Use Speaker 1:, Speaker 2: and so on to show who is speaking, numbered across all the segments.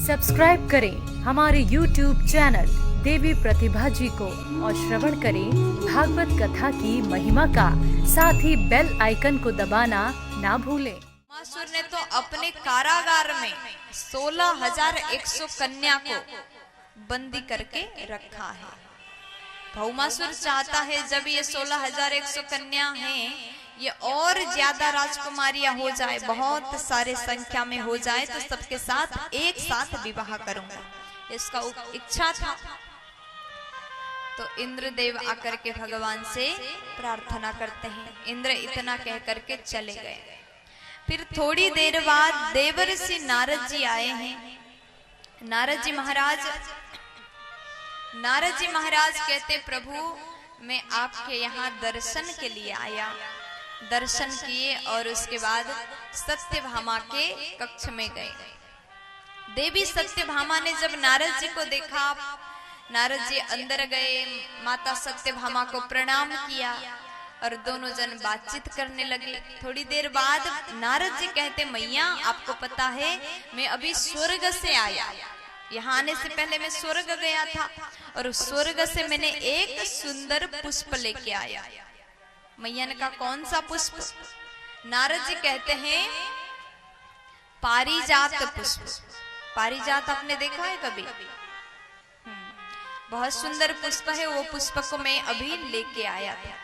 Speaker 1: Subscribe करें हमारे YouTube channel देवी प्रतिभा जी को और श्रवण करें भागवत कथा की महिमा का, साथ ही बेल आइकन को दबाना ना भूलें।
Speaker 2: भौमासुर ने तो अपने कारागार में 16,100 कन्या को बंदी करके रखा है। भौमासुर चाहता है जब ये 16,100 कन्या हैं, ये और ज्यादा राजकुमारियां हो जाए, बहुत सारे संख्या में हो जाए तो सबके साथ एक साथ विवाह करूंगा, इसका इच्छा था। तो इंद्रदेव आकर के भगवान से प्रार्थना करते हैं। इंद्र इतना कह करके चले गए। फिर थोड़ी देर बाद देवर्षि नारद जी आए हैं। नारद जी महाराज कहते, प्रभु मैं आपके यहाँ दर्शन के लिए आया। दर्शन किए और उसके बाद सत्यभामा के कक्ष में गए। देवी सत्यभामा ने जब नारद जी को देखा, नारद जी अंदर गए, माता सत्यभामा को प्रणाम किया और दोनों जन बातचीत करने लगे। थोड़ी देर बाद नारद जी कहते, मैया आपको पता है मैं अभी स्वर्ग से आया, यहाँ आने से पहले मैं स्वर्ग गया था और स्वर्ग से मैंने एक सुंदर पुष्प लेके आया। मैया ने कहा कौन सा पुष्प? नारद जी कहते हैं पारिजात पुष्प। पारिजात आपने देखा है कभी? बहुत सुंदर पुष्प है, वो पुष्प को मैं अभी लेके आया था।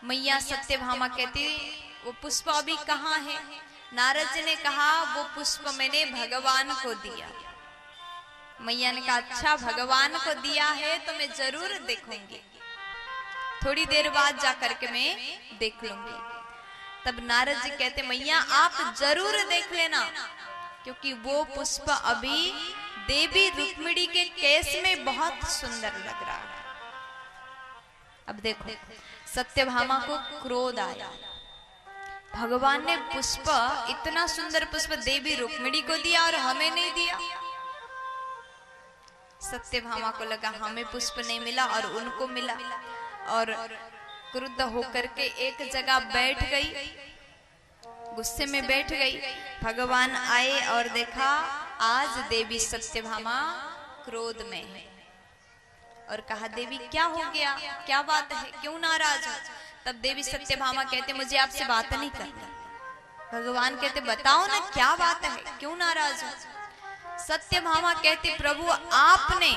Speaker 2: मैया सत्यभामा कहती वो पुष्प अभी कहाँ है? नारद जी ने कहा वो पुष्प मैंने भगवान को दिया। मैया ने कहा अच्छा भगवान को दिया है तो मैं जरूर देखूंगी, थोड़ी देर बाद जाकर के मैं देख लूंगी। तब नारद जी कहते मैया आप जरूर देख लेना, क्योंकि वो पुष्प अभी देवी रुक्मिणी के केस में बहुत सुंदर लग रहा है। अब देखो सत्यभामा को क्रोध आया। भगवान ने पुष्प, इतना सुंदर पुष्प देवी रुक्मिणी को दिया और हमें नहीं दिया। सत्यभामा को लगा हमें पुष्प नहीं मिला और उनको मिला, और क्रुद्ध होकर के एक जगह बैठ गई, गुस्से में बैठ गई। भगवान आए और देखा आज देवी सत्यभामा क्रोध में है और कहा देवी क्या हो गया, क्या बात है, क्यों नाराज हो? तब देवी सत्यभामा कहते मुझे आपसे बात नहीं करनी। भगवान कहते बताओ ना क्या बात है, क्यों नाराज हो? सत्यभामा कहती प्रभु आपने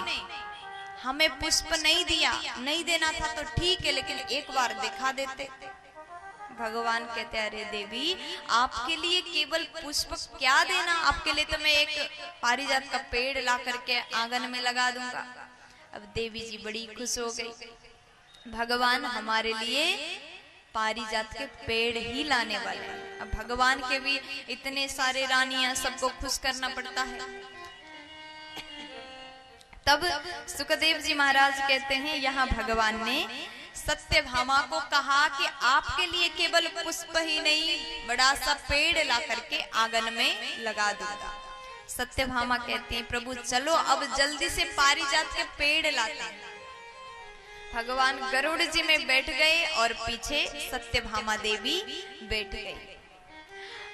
Speaker 2: हमें पुष्प नहीं दिया, नहीं देना था तो ठीक है, लेकिन एक बार दिखा देते। भगवान कहते अरे देवी आपके लिए केवल पुष्प क्या देना, आपके लिए तो मैं एक पारिजात का पेड़ ला करके आंगन में लगा दूंगा। अब देवी जी बड़ी खुश हो गई, भगवान हमारे लिए पारिजात के पेड़ ही लाने वाले हैं। अब भगवान के भी इतने सारे रानियां, सबको खुश करना पड़ता है। तब सुखदेव जी महाराज कहते हैं यहाँ भगवान ने सत्यभामा को कहा कि आपके लिए केवल पुष्प ही नहीं, बड़ा सा पेड़ ला करके आंगन में लगा दूंगा। सत्यभामा कहती हैं प्रभु चलो अब जल्दी से पारिजात के पेड़ लाते हैं। भगवान गरुड़ जी में बैठ गए और पीछे सत्यभामा देवी बैठ गई।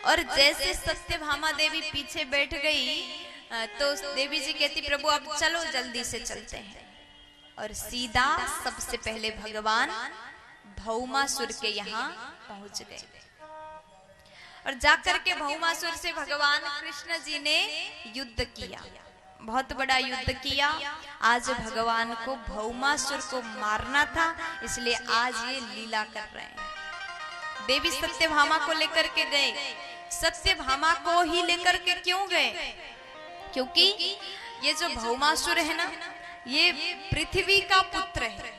Speaker 2: और जैसे सत्यभामा देवी पीछे बैठ गई तो देवी जी कहती प्रभु अब चलो जल्दी से चलते हैं। और सीधा सबसे पहले भगवान भौमासुर के यहाँ पहुंच गए और जाकर के भौमासुर से भगवान कृष्ण जी ने युद्ध किया, बहुत बड़ा युद्ध किया। आज भगवान को भौमासुर को मारना था, इसलिए आज ये लीला कर रहे हैं। देवी सत्यभामा को लेकर के गए। सत्यभामा को ही लेकर के क्यों गए? क्योंकि ये जो भौमासुर है ना, ये पृथ्वी का पुत्र है।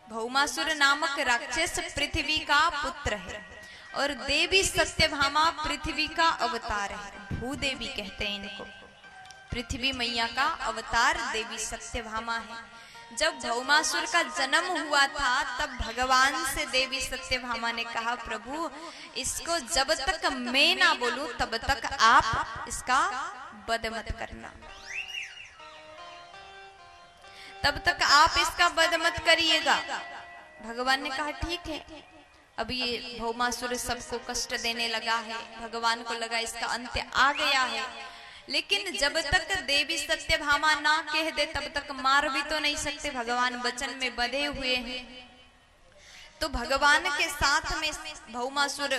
Speaker 2: भौमासुर नामक राक्षस पृथ्वी का पुत्र है और देवी सत्यभामा पृथ्वी का अवतार है। भूदेवी कहते हैं इनको। पृथ्वी मैया का अवतार देवी सत्यभामा है। जब भौमासुर का जन्म हुआ था तब भगवान से देवी सत्यभामा ने कहा प्रभु इसको जब तक मैं ना बोलूं तब तक आप इसका वध मत करना, तब तक आप इसका वध मत करिएगा। भगवान ने कहा ठीक है। अब ये भौमासुर सबको कष्ट देने लगा है। भगवान को लगा इसका अंत्य आ गया है, लेकिन जब तक देवी सत्यभामा ना कह दे तब तक मार भी तो नहीं सकते, भगवान वचन में बंधे हुए हैं। तो भगवान के साथ में भौमासुर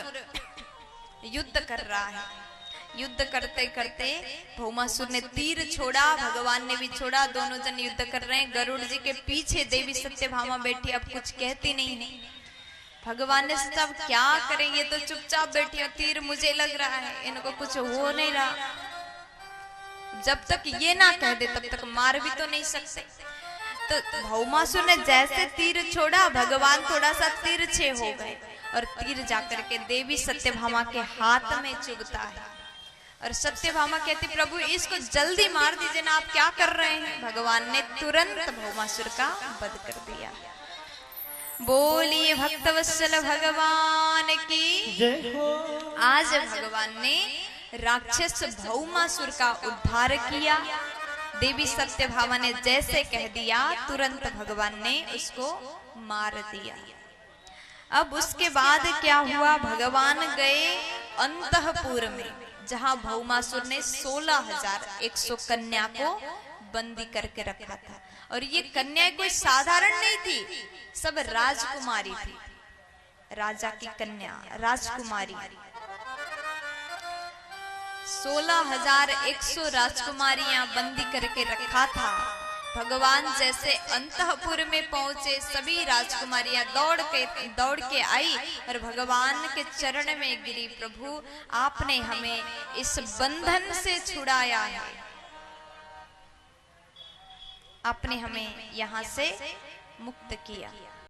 Speaker 2: युद्ध कर रहा है। युद्ध करते करते भौमासुर ने तीर छोड़ा, भगवान ने भी छोड़ा, दोनों जन युद्ध कर रहे हैं। गरुड़ जी के पीछे देवी सत्यभामा बैठी, अब कुछ कहती नहीं है। भगवान ने सोचा क्या करें, ये तो चुपचाप बैठी है, तीर मुझे लग रहा है, इनको कुछ हो नहीं रहा। जब तक ये ना कह दे तब तक मार भी तो नहीं सकते। तो भौमासुर ने जैसे तीर छोड़ा, भगवान थोड़ा सा तिरछे हो गए और तीर जाकर के देवी सत्यभामा के हाथ में चुभता है। और सत्यभामा कहती प्रभु इसको जल्दी मार दीजिए ना, आप क्या कर रहे हैं। भगवान ने तुरंत भौमासुर का वध कर दिया। बोलिए भक्तवत्सल भगवान की जय हो। आज भगवान ने राक्षस भौमासुर का उद्धार किया। देवी सत्यभामा ने जैसे कह दिया तुरंत भगवान ने उसको मार दिया। अब उसके बाद क्या हुआ, भगवान गए अंतःपुर में, जहां भौमासुर ने 16,100 कन्या को बंदी करके रखा था। और ये कन्या कोई साधारण नहीं थी, सब राजकुमारी थी, राजा की कन्या राजकुमारी। 16,100 राजकुमारियां बंदी करके रखा था। भगवान जैसे अंतःपुर में पहुंचे, सभी राजकुमारियां दौड़ के आई और भगवान के चरण में गिरी। प्रभु आपने हमें इस बंधन से छुड़ाया है, आपने हमें यहाँ से मुक्त किया।